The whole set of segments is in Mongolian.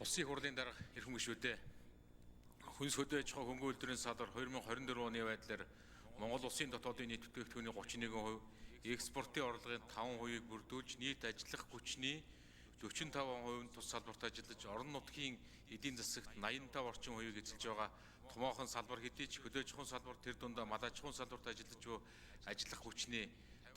Улсын хурлын дарга эрхэм гишүүдээ хүнс хөдөө аж ахуй хөнгөн үйлдвэрийн салбар 2024 оны байдлаар Монгол улсын дотоодын нийт бүтээгдэхүүний 31%, экспортын орлогын 5%-ийг бүрдүүлж нийт ажиллах хүчний 45% тус салбарт ажиллаж орон нутгийн эдийн засагт 85 орчим хувийг эзэлж байгаа томоохон салбар хэдий ч хөдөө аж ахуйн салбар тэр дундаа мад аж ахуйн салбарт ажиллаж буй ажиллах хүчний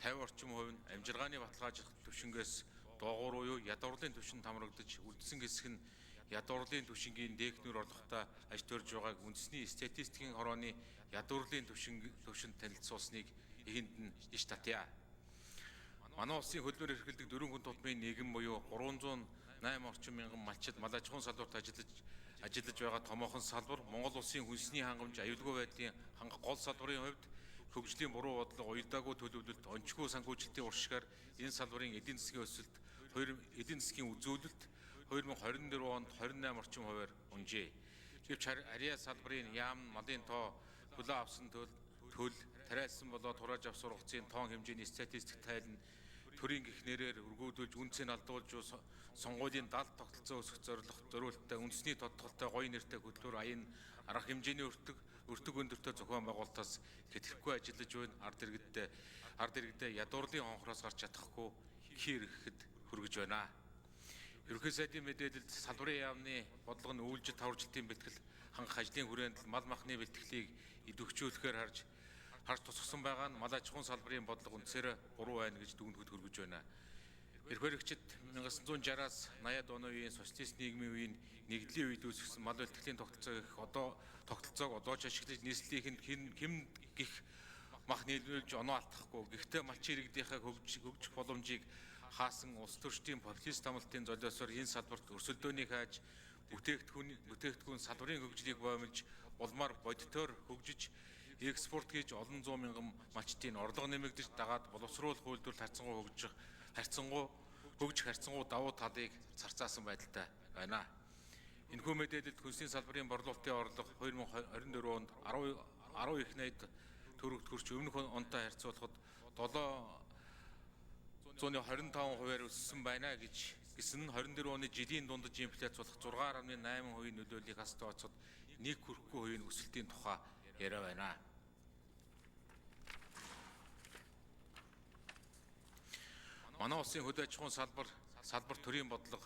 50 орчим хувь нь амжиргааны баталгаажих түвшингээс доогуур буюу ядуурлын түвшинд хамрагдаж үлдсэн хэсэг нь ядуурлын түвшингийн дээгтнэр орлоготой аж төрж байгааг үндэсний статистикийн хорооны ядуурлын түвшинд танилцуулсныг эхэнд нь иш татъя. Манай улсын хөдөлмөр эрхлэлдэг 4 хүн тутмын нийгэм буюу 308 орчим мянган малчид мал аж ахуйн салбарт ажиллаж байгаа томоохон салбар Монгол улсын хүнсний хангамж аюулгүй байдлын гол салбарын хувьд хөгжлийн буруу бодлого, уялдаагүй төлөвлөлт, онцгүй санхүүжилтийн уршигаар энэ салбарын эдийн засгийн өсөлт, эдийн засгийн үзүүлэлт 2024 онд 28 орчим хувиар унжээ. Гэвч арьяа салбарын яам, малын тоо, хөлөө авсан төл, тариалсан болоод хурааж авсан сургацын тоон хэмжээний статистик тайлна төрийн гих нэрээр өргүүдүүлж үнцийг алдуулж сонгуулийн 70 тогтолцоо өсгөх зорилттой үндэсний тодтолтой гоё нэртэй хөтлөөр аян арга хэмжээний өртөг өндөртэй зохион байгуулалтаас хэтэрхгүй ажиллаж байна. Ард иргэдээ ядуурлын хонхроос гарч чадахгүй хийрэхэд хүргэж байна. Ерөнхий сайдын мэдээлэлд салбарын яамны бодлого нь үйлжид таваржилтын бэлтгэл хангах ажлын хүрээнд мал махны бэлтгэлийг идэвхжүүлэхээр харж тусгасан байгаа нь мал аж ахуйн салбарын бодлого үнэхээр буруу байна гэж дүгнэхэд хүргэж байна. Эрх баригчид 1960-аас 80-ад оны үеийн социалист нийгмийн үеийн нэгдлийн үед үүсгэсэн мал бэлтгэлийн тогтолцоог одоо ч ашиглаж нийслэлийнхэнд хэн гих мах нийлүүлж оноо алдахгүй. Гэхдээ малчин иргэдийнхээ хөгжих боломжийг хаасан улс төрчдийн популист амлалтын золиосоор энэ салбарт өрсөлдөөнийг хааж бүтээгдэхүүн салбарын хөгжлийг боомлж улмаар бодитоор хөгжиж экспорт хийж олон зуун мянган малчдын орлого нэмэгдэж дагаад боловсруулах үйлдвэрлэлд харьцангуй давуу талыг царцаасан байдалтай байна. Энэхүү мэдээлэлд хүнсний салбарын борлуулалтын орлого 2024 онд 10 их найд төгрөгт хүрч өмнөх онтой харьцуулахад 725%-аар өссөн байна гэсэн нь 24 оны жилийн дундаж инфляц болох 6.8% нөлөөллийг хас тооцоод нэг хүрэхгүй хувийн өсөлтийн тухай яриа байна. Манай улсын хөдөө аж ахуйн салбар төрийн бодлого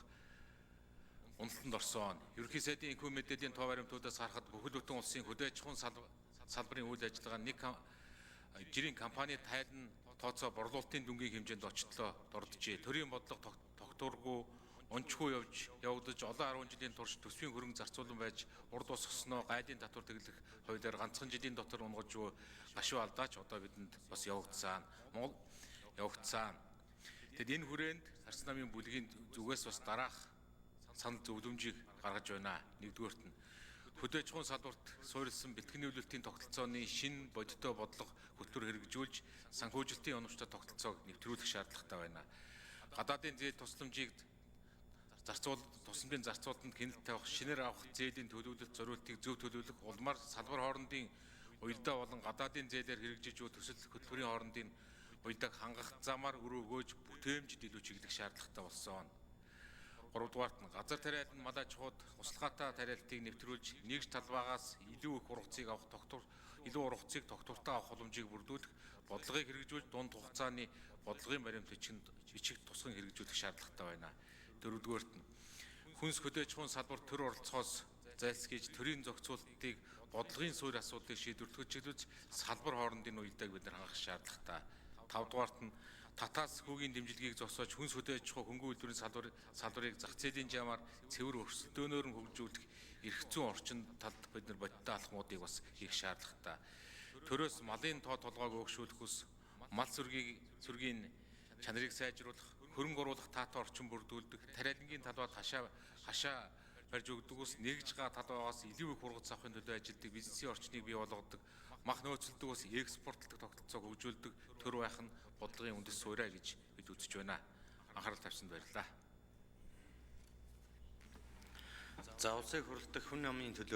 уналтанд орсон. Ерөнхий сайдын энэхүү мэдээллийн тоо баримтуудаас харахад бүхэл бүтэн улсын хөдөө аж ахуйн салбарын үйл ажиллагаа нэг жирийн компани тайлан тооцоо борлуулалтын дүнгийн хэмжээнд очлоо дорджээ. Төрийн бодлого тогтворгүй онцгүй явагдаж олон 10 жилийн турш төсвийн хөрөнгө зарцуулан байж урд босгосноо гайлын татвар тэглэх хуулиар ганцхан жилийн дотор унгаж буй гашуу алдаач одоо бидэнд бас явагдсан. Тэгэд энэ хүрээнд арц намын бүлгийн зүгээс бас дараах санал зөвлөмжийг гаргаж байна. Нэгдүгээрт нь хөдөө аж ахуйн салбарт суурилсан бэлтгэн нийлүүлэлтийн тогтолцооны шинэ бодиттой бодлого хөтөлбөр хэрэгжүүлж санхүүжилтийн оновчтой тогтолцоог нэвтрүүлэх шаардлагатай байна. Гадаадын зээл тусламжийн зарцуулалтанд хяналт тавих, шинээр авах зээлийн төлөвлөлт зорилтыг зөв төлөвлөх, улмаар салбар хоорондын уялдаа болон гадаадын зээлээр хэрэгжиж буй төсөл хөтөлбөрийн хоорондын уялдааг хангах замаар өр өгөөж бүтээмжид илүү чиглэх шаардлагатай болсон. 3-дугаарт нь газар тариалан мал аж ахуйд услахаатай тариалтыг нэвтрүүлж нэгж талбайгаас илүү их ургацыг авах тогтвортой авах боломжийг бүрдүүлэх, бодлогыг хэрэгжүүлж дунд хугацааны бодлогын баримт бичиг тусган хэрэгжүүлэх шаардлагатай байна. 4-дүгээрт нь хүнс хөдөө аж ахуйн салбар төр оролцоос зайлсхийж төрийн зохицуулалтыг бодлогын суурь асуудлыг шийдвэрлэхэд чиглэж салбар хоорондын уялдааг бид нар хангах шаардлагатай. 5-дугаарт нь татаас хүүгийн дэмжлэгийг зогсоож хүнс хөдөө аж ахуй хөнгөн үйлдвэрийн салбарыг зах зээлийн жамаар цэвэр өрсөлдөөнөөр нь хөгжүүлэх эрх зүйн орчин талд бид нар бодиттой алхмуудыг бас хийх шаардлагатай. Төрөөс малын тоо толгойг өөгшүүлэх ус, мал сүргийн чанарыг сайжруулах, хөрөнгө оруулах таатай орчин бүрдүүлдэг, тариалангийн талбайд хашаа барьж өгдөг ус, нэгж талбайгаас илүү их ургац авахын төлөө ажилладаг бизнесийн орчныг бий болгодог, мах нөөцлөдөг ус экспортлдог тогтолцоог хөгжүүлдэг төр байх нь бодлогын үндэс суурь гэж бид үзэж байна. Анхаарал тавьсанд баярлалаа. За улсыг хурлдах хүн амын төлөө